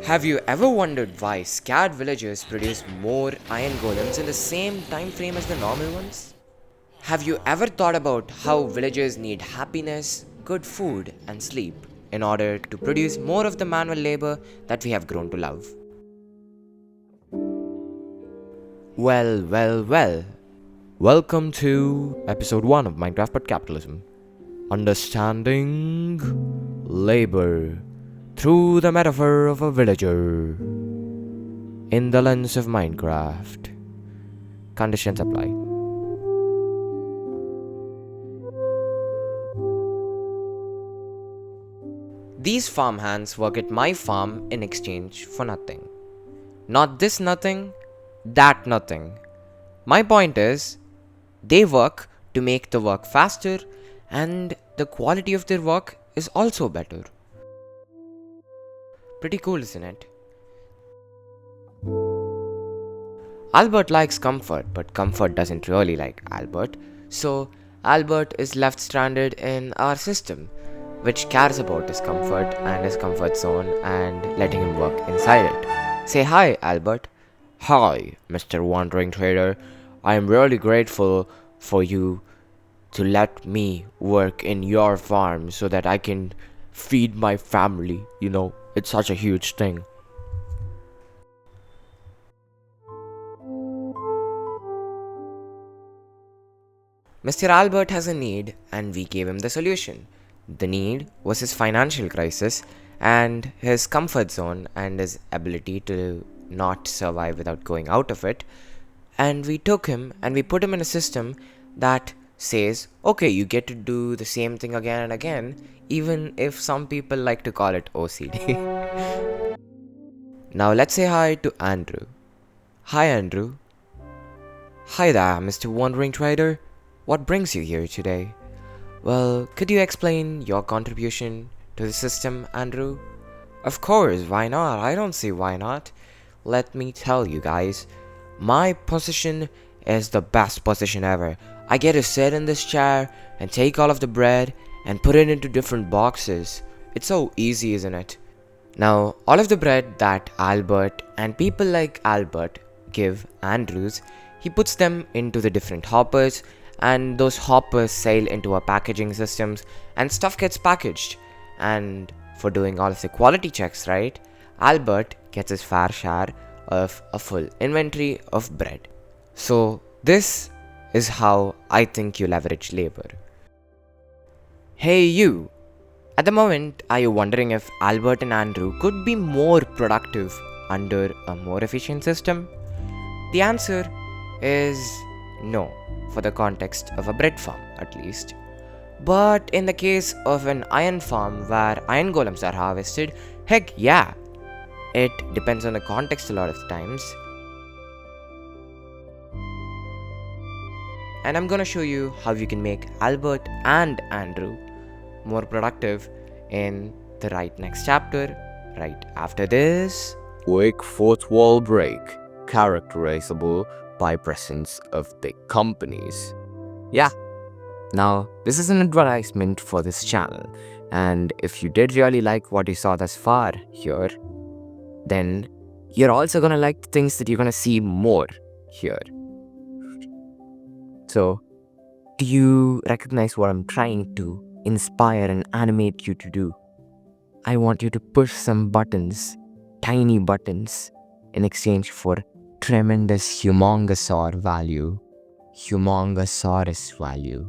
Have you ever wondered why scared villagers produce more iron golems in the same time frame as the normal ones? Have you ever thought about how villagers need happiness, good food, and sleep in order to produce more of the manual labor that we have grown to love? Well. Welcome to episode 1 of Minecraft but Capitalism. Understanding labor through the metaphor of a villager in the lens of Minecraft. Conditions apply. These farmhands work at my farm in exchange for nothing. Not this nothing, that nothing. My point is, they work to make the work faster, and the quality of their work is also better. Pretty cool, isn't it? Albert likes comfort, but comfort doesn't really like Albert, so Albert is left stranded in our system, which cares about his comfort and his comfort zone and letting him work inside it. Say hi, Albert. Hi, Mr. Wandering Trader. I am really grateful for you to let me work in your farm so that I can feed my family. You know, it's such a huge thing. Mr. Albert has a need, and we gave him the solution. The need was his financial crisis and his comfort zone and his ability to not survive without going out of it. And we took him and we put him in a system that says, okay, you get to do the same thing again and again, even if some people like to call it OCD. Now let's say hi to Andrew. Hi, Andrew. Hi there, Mr. Wandering Trader. What brings you here today? Well, could you explain your contribution to the system, Andrew? Of course, why not? I don't see why not. Let me tell you guys, my position is the best position ever. I get to sit in this chair and take all of the bread and put it into different boxes. It's so easy, isn't it? Now, all of the bread that Albert and people like Albert give Andrews, he puts them into the different hoppers, and those hoppers sail into our packaging systems and stuff gets packaged. And for doing all of the quality checks, right, Albert gets his fair share of a full inventory of bread. So this is how I think you leverage labor. Hey you! At the moment, are you wondering if Albert and Andrew could be more productive under a more efficient system? The answer is no, for the context of a bread farm at least. But in the case of an iron farm where iron golems are harvested, heck yeah! It depends on the context a lot of the times. And I'm gonna show you how you can make Albert and Andrew more productive in the right next chapter, right after this. Quick fourth wall break, characterizable by presence of big companies. Yeah, now this is an advertisement for this channel, and if you did really like what you saw thus far here, then you're also gonna like the things that you're gonna see more here. So, do you recognize what I'm trying to inspire and animate you to do? I want you to push some buttons, tiny buttons, in exchange for tremendous humongosaur value, humongosaurus value.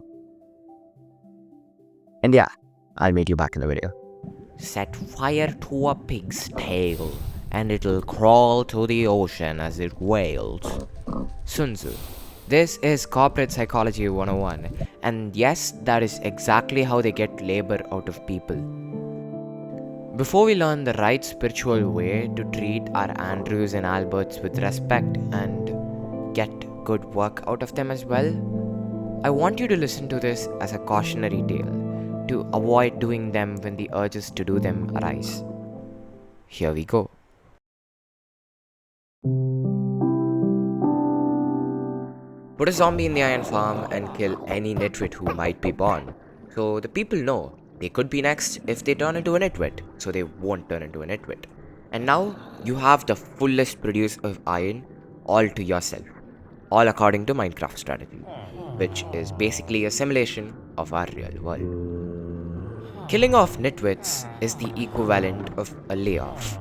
And yeah, I'll meet you back in the video. Set fire to a pig's tail, and it'll crawl to the ocean as it wails. Sun Tzu. This is Corporate Psychology 101, and yes, that is exactly how they get labor out of people. Before we learn the right spiritual way to treat our Andrews and Alberts with respect and get good work out of them as well, I want you to listen to this as a cautionary tale to avoid doing them when the urges to do them arise. Here we go. Put a zombie in the iron farm and kill any nitwit who might be born. So the people know they could be next if they turn into a nitwit, so they won't turn into a nitwit. And now you have the fullest produce of iron all to yourself, all according to Minecraft strategy, which is basically a simulation of our real world. Killing off nitwits is the equivalent of a layoff.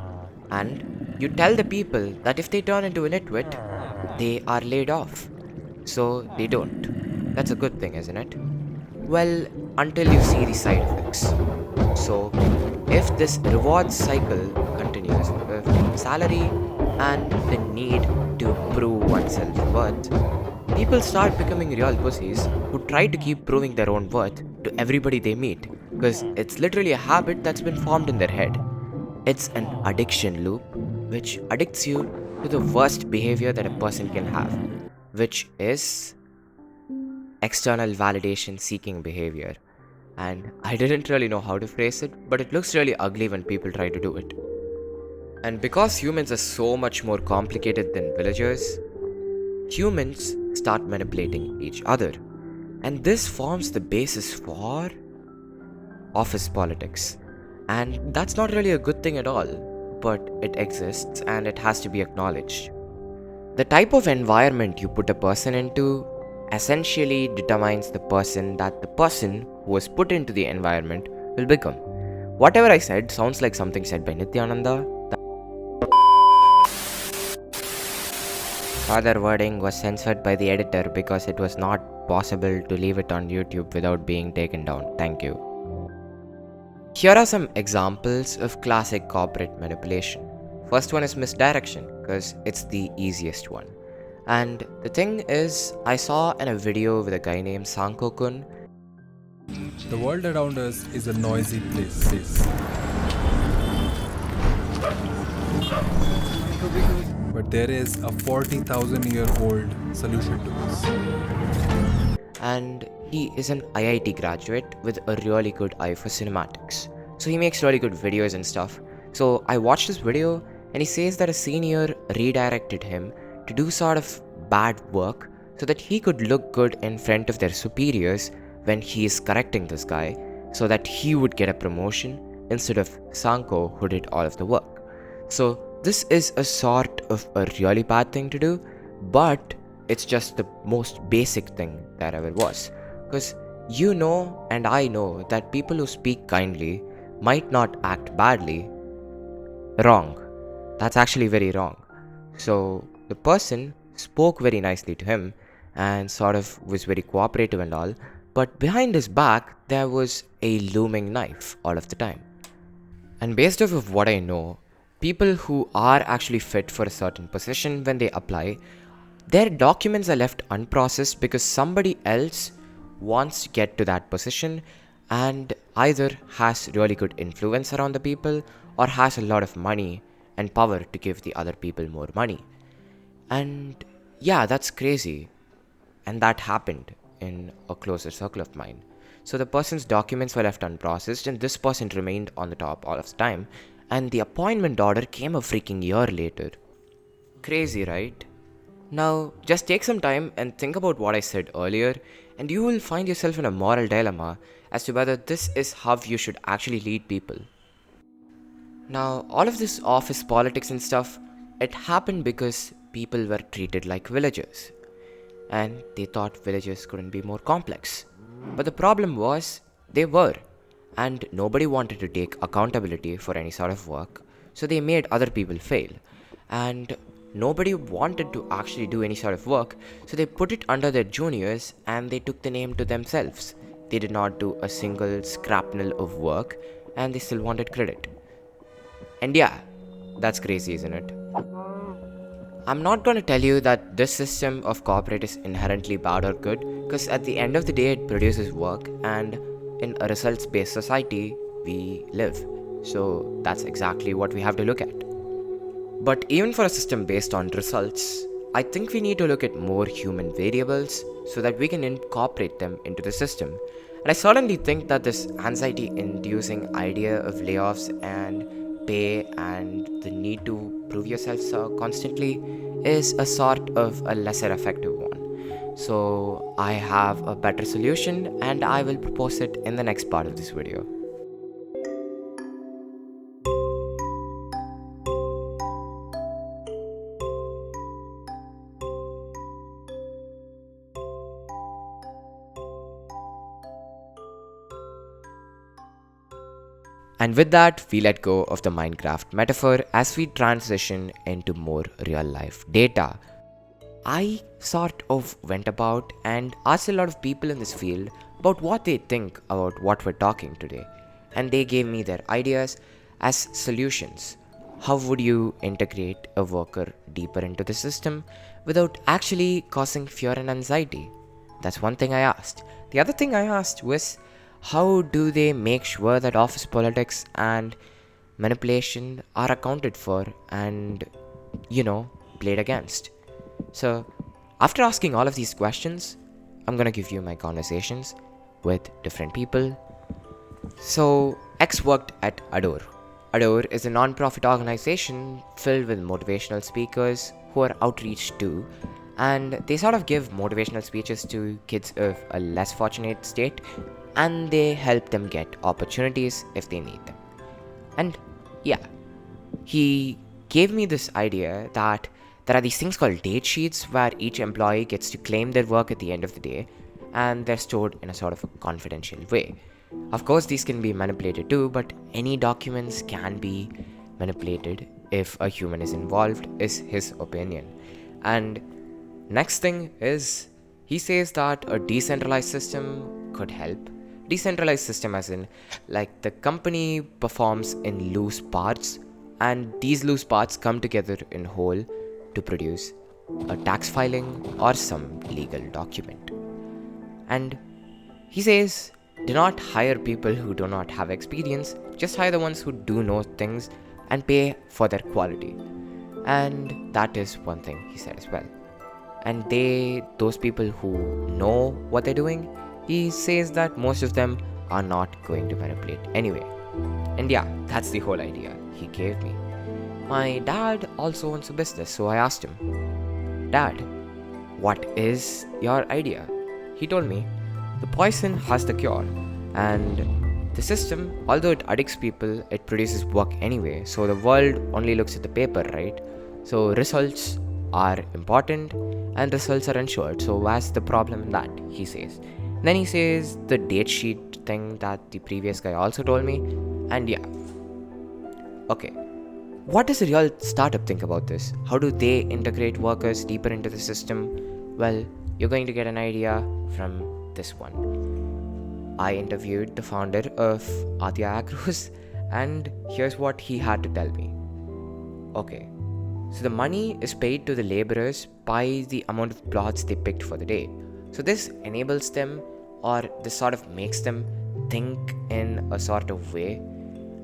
And you tell the people that if they turn into a nitwit, they are laid off. So they don't. That's a good thing, isn't it? Well, until you see the side effects. So, if this reward cycle continues with salary and the need to prove oneself worth, people start becoming real pussies who try to keep proving their own worth to everybody they meet because it's literally a habit that's been formed in their head. It's an addiction loop which addicts you to the worst behavior that a person can have, which is external validation seeking behavior. And I didn't really know how to phrase it, but it looks really ugly when people try to do it. And because humans are so much more complicated than villagers, humans start manipulating each other. And this forms the basis for office politics. And that's not really a good thing at all, but it exists and it has to be acknowledged. The type of environment you put a person into essentially determines the person that the person who was put into the environment will become. Whatever I said sounds like something said by Nityananda. Further wording was censored by the editor because it was not possible to leave it on YouTube without being taken down. Thank you. Here are some examples of classic corporate manipulation. First one is misdirection because it's the easiest one. And the thing is, I saw in a video with a guy named Sanko-kun. The world around us is a noisy place. But there is a 40,000-year-old solution to this. And he is an IIT graduate with a really good eye for cinematics. So he makes really good videos and stuff. So I watched this video and he says that a senior redirected him to do sort of bad work so that he could look good in front of their superiors when he is correcting this guy so that he would get a promotion instead of Sanko who did all of the work. So this is a sort of a really bad thing to do, but it's just the most basic thing there ever was. Because you know and I know that people who speak kindly might not act badly. Wrong. That's actually very wrong. So the person spoke very nicely to him and sort of was very cooperative and all, but behind his back there was a looming knife all of the time. And based off of what I know, people who are actually fit for a certain position when they apply, their documents are left unprocessed because somebody else wants to get to that position and either has really good influence around the people or has a lot of money and power to give the other people more money. And yeah, that's crazy. And that happened in a closer circle of mine. So the person's documents were left unprocessed and this person remained on the top all of the time. And the appointment order came a freaking year later. Crazy, right? Now, just take some time and think about what I said earlier, and you will find yourself in a moral dilemma as to whether this is how you should actually lead people. Now, all of this office politics and stuff, it happened because people were treated like villagers. And they thought villagers couldn't be more complex. But the problem was, they were. And nobody wanted to take accountability for any sort of work, so they made other people fail. And nobody wanted to actually do any sort of work, so they put it under their juniors and they took the name to themselves. They did not do a single scrapnel of work and they still wanted credit. And yeah, that's crazy, isn't it? I'm not going to tell you that this system of corporate is inherently bad or good, because at the end of the day it produces work, and in a results based society we live. So that's exactly what we have to look at. But even for a system based on results, I think we need to look at more human variables so that we can incorporate them into the system. And I certainly think that this anxiety inducing idea of layoffs and pay and the need to prove yourself constantly is a sort of a lesser effective one. So I have a better solution and I will propose it in the next part of this video. And with that, we let go of the Minecraft metaphor as we transition into more real life data. I sort of went about and asked a lot of people in this field about what they think about what we're talking today, and they gave me their ideas as solutions. How would you integrate a worker deeper into the system without actually causing fear and anxiety? That's one thing I asked. The other thing I asked was, how do they make sure that office politics and manipulation are accounted for and, played against? So, after asking all of these questions, I'm gonna give you my conversations with different people. So, X worked at Adore. Adore is a non-profit organization filled with motivational speakers who are outreach to, and they sort of give motivational speeches to kids of a less fortunate state, and they help them get opportunities if they need them. And yeah, he gave me this idea that there are these things called date sheets where each employee gets to claim their work at the end of the day, and they're stored in a sort of a confidential way. Of course, these can be manipulated too, but any documents can be manipulated if a human is involved, is his opinion. And next thing is, he says that a decentralized system could help. Decentralized system as in, like, the company performs in loose parts, and these loose parts come together in whole to produce a tax filing or some legal document. And he says, do not hire people who do not have experience, just hire the ones who do know things and pay for their quality. And that is one thing he said as well. And those people who know what they're doing, he says that most of them are not going to manipulate anyway. And yeah, that's the whole idea he gave me. My dad also owns a business, so I asked him, Dad, what is your idea? He told me, the poison has the cure, and the system, although it addicts people, it produces work anyway, so the world only looks at the paper, right? So results are important and results are ensured, so what's the problem in that, he says. Then he says the date sheet thing that the previous guy also told me, and yeah. Okay, what does a real startup think about this? How do they integrate workers deeper into the system? Well, you're going to get an idea from this one. I interviewed the founder of Adya Agros, and here's what he had to tell me. Okay, so the money is paid to the laborers by the amount of plots they picked for the day. So this enables them, or this sort of makes them think in a sort of way.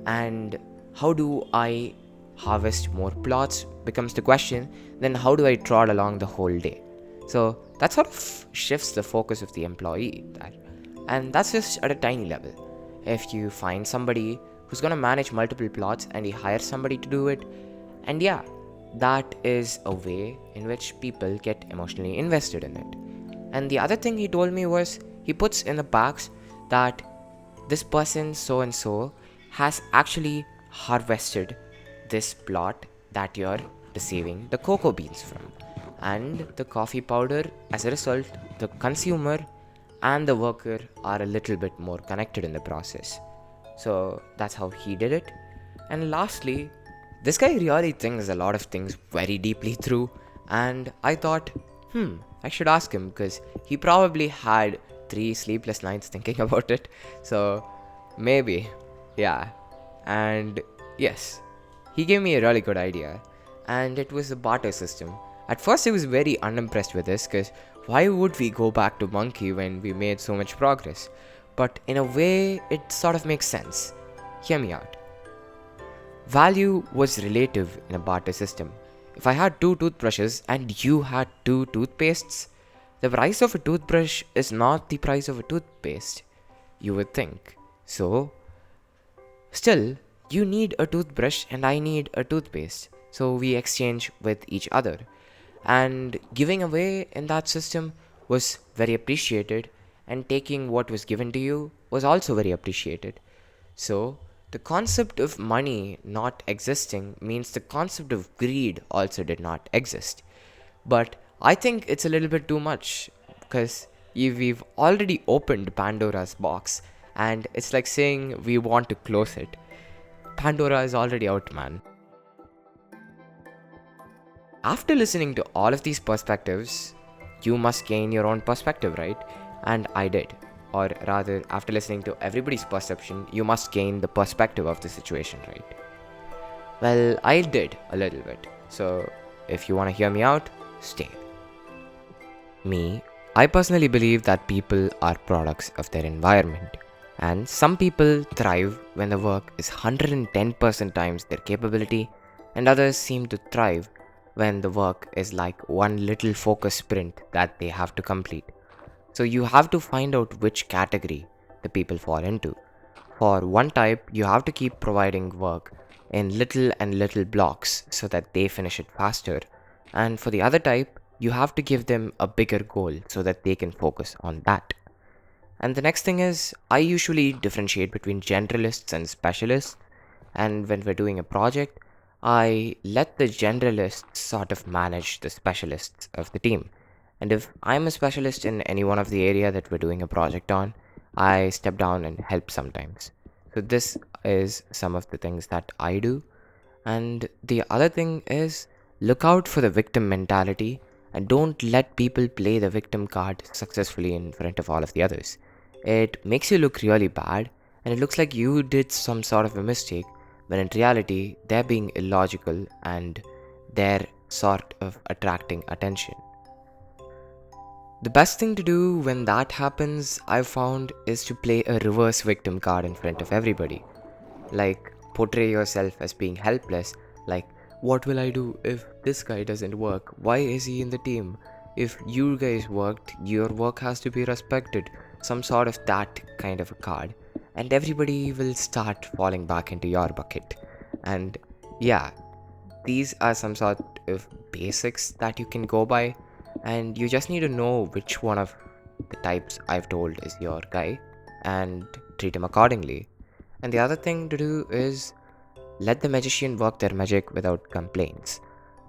And how do I harvest more plots becomes the question. Then how do I trot along the whole day? So that sort of shifts the focus of the employee there. And that's just at a tiny level. If you find somebody who's going to manage multiple plots and you hire somebody to do it, and yeah, that is a way in which people get emotionally invested in it. And the other thing he told me was, he puts in the box that this person so and so has actually harvested this plot that you're receiving the cocoa beans from, and the coffee powder. As a result, the consumer and the worker are a little bit more connected in the process. So that's how he did it. And lastly, this guy really thinks a lot of things very deeply through, and I thought, I should ask him, because he probably had 3 sleepless nights thinking about it. So maybe, yeah. And yes, he gave me a really good idea, and it was a barter system. At first I was very unimpressed with this, because why would we go back to monkey when we made so much progress? But in a way, it sort of makes sense. Hear me out. Value was relative in a barter system. If I had 2 toothbrushes and you had 2 toothpastes, the price of a toothbrush is not the price of a toothpaste, you would think. So, still, you need a toothbrush and I need a toothpaste. So we exchange with each other. And giving away in that system was very appreciated, and taking what was given to you was also very appreciated. So, the concept of money not existing means the concept of greed also did not exist. But I think it's a little bit too much, because we've already opened Pandora's box, and it's like saying we want to close it. Pandora is already out, man. After listening to all of these perspectives, you must gain your own perspective, right? And I did. Or rather, after listening to everybody's perception, you must gain the perspective of the situation, right? Well, I did a little bit. So, if you want to hear me out, stay. Me, I personally believe that people are products of their environment. And some people thrive when the work is 110% times their capability, and others seem to thrive when the work is like one little focus sprint that they have to complete. So you have to find out which category the people fall into. For one type, you have to keep providing work in little and little blocks so that they finish it faster. And for the other type, you have to give them a bigger goal so that they can focus on that. And the next thing is, I usually differentiate between generalists and specialists. And when we're doing a project, I let the generalists sort of manage the specialists of the team. And if I'm a specialist in any one of the area that we're doing a project on, I step down and help sometimes. So this is some of the things that I do. And the other thing is, look out for the victim mentality and don't let people play the victim card successfully in front of all of the others. It makes you look really bad and it looks like you did some sort of a mistake when in reality they're being illogical and they're sort of attracting attention. The best thing to do when that happens, I've found, is to play a reverse victim card in front of everybody. Like, portray yourself as being helpless, like, what will I do if this guy doesn't work? Why is he in the team? If you guys worked, your work has to be respected. Some sort of that kind of a card. And everybody will start falling back into your bucket. And yeah, these are some sort of basics that you can go by. And you just need to know which one of the types I've told is your guy and treat him accordingly. And the other thing to do is let the magician work their magic without complaints.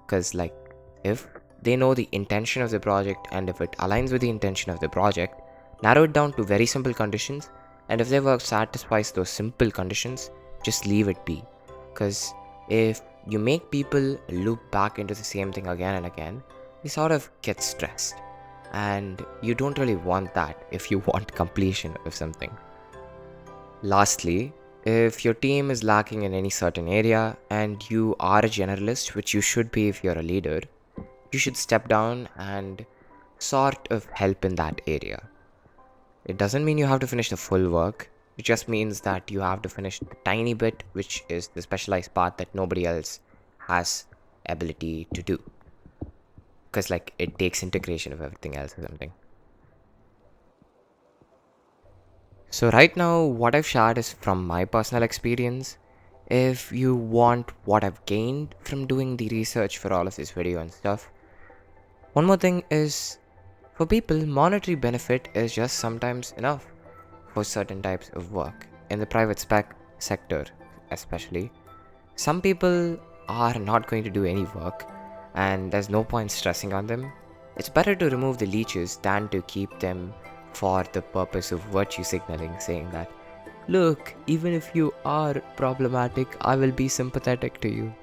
Because, like, if they know the intention of the project and if it aligns with the intention of the project, narrow it down to very simple conditions. And if their work satisfies those simple conditions, just leave it be. Because if you make people loop back into the same thing again and again, they sort of get stressed. And you don't really want that if you want completion of something. Lastly, if your team is lacking in any certain area and you are a generalist, which you should be if you're a leader, you should step down and sort of help in that area. It doesn't mean you have to finish the full work. It just means that you have to finish the tiny bit, which is the specialized part that nobody else has ability to do. Because, like, it takes integration of everything else or something. So right now, what I've shared is from my personal experience. If you want what I've gained from doing the research for all of this video and stuff, one more thing is, for people, monetary benefit is just sometimes enough for certain types of work. In the private sector especially, some people are not going to do any work and there's no point stressing on them. It's better to remove the leeches than to keep them for the purpose of virtue signaling, saying that, look, even if you are problematic, I will be sympathetic to you.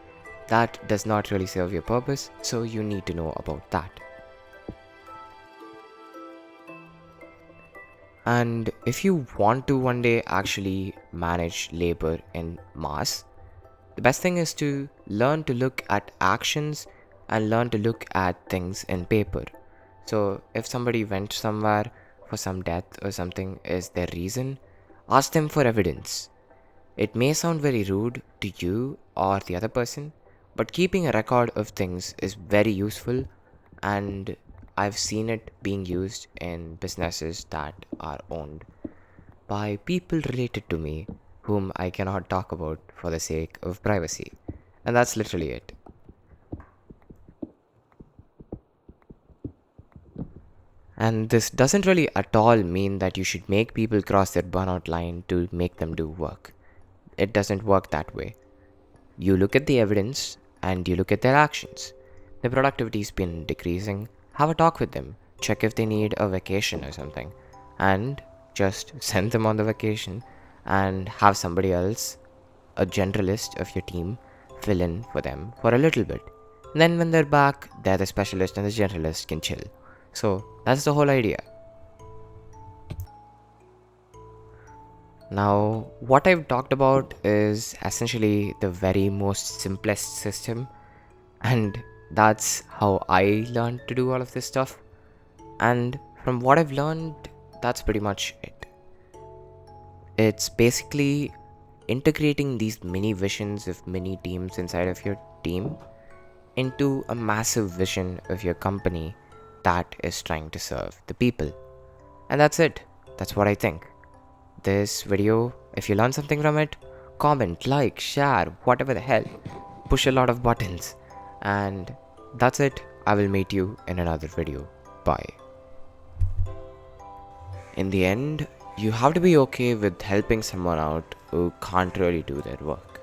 That does not really serve your purpose, so you need to know about that. And if you want to one day actually manage labor in mass, the best thing is to learn to look at actions and learn to look at things in paper. So if somebody went somewhere for some death or something is their reason, ask them for evidence. It may sound very rude to you or the other person, but keeping a record of things is very useful, and I've seen it being used in businesses that are owned by people related to me whom I cannot talk about for the sake of privacy. And that's literally it. And this doesn't really at all mean that you should make people cross their burnout line to make them do work. It doesn't work that way. You look at the evidence and you look at their actions. Their productivity's been decreasing. Have a talk with them. Check if they need a vacation or something. And just send them on the vacation and have somebody else a generalist of your team fill in for them for a little bit. And then when they're back, they're the specialist and the generalist can chill. So that's the whole idea. Now, what I've talked about is essentially the very most simplest system, and that's how I learned to do all of this stuff. And from what I've learned, that's pretty much it. It's basically integrating these mini visions of mini teams inside of your team into a massive vision of your company that is trying to serve the people. And that's it. That's what I think. This video, if you learn something from it, comment, like, share, whatever the hell. Push a lot of buttons. And that's it. I will meet you in another video. Bye. In the end, you have to be okay with helping someone out who can't really do their work.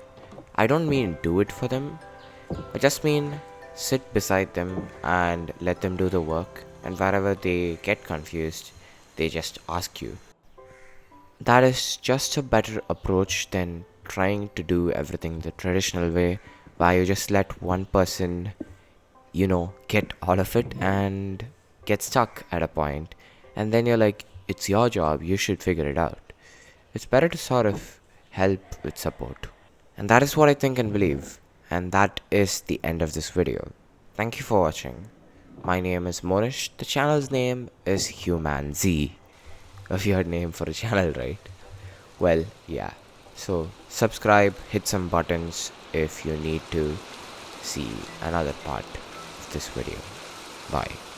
I don't mean do it for them. I just mean sit beside them and let them do the work, and wherever they get confused, they just ask you. That is just a better approach than trying to do everything the traditional way, where you just let one person, get all of it and get stuck at a point, and then you're like, it's your job, you should figure it out. It's better to sort of help with support. And that is what I think and believe. And that is the end of this video. Thank you for watching. My name is Monish. The channel's name is humanzee. A weird name for a channel, right? Well, yeah. So subscribe, hit some buttons if you need to see another part of this video. Bye.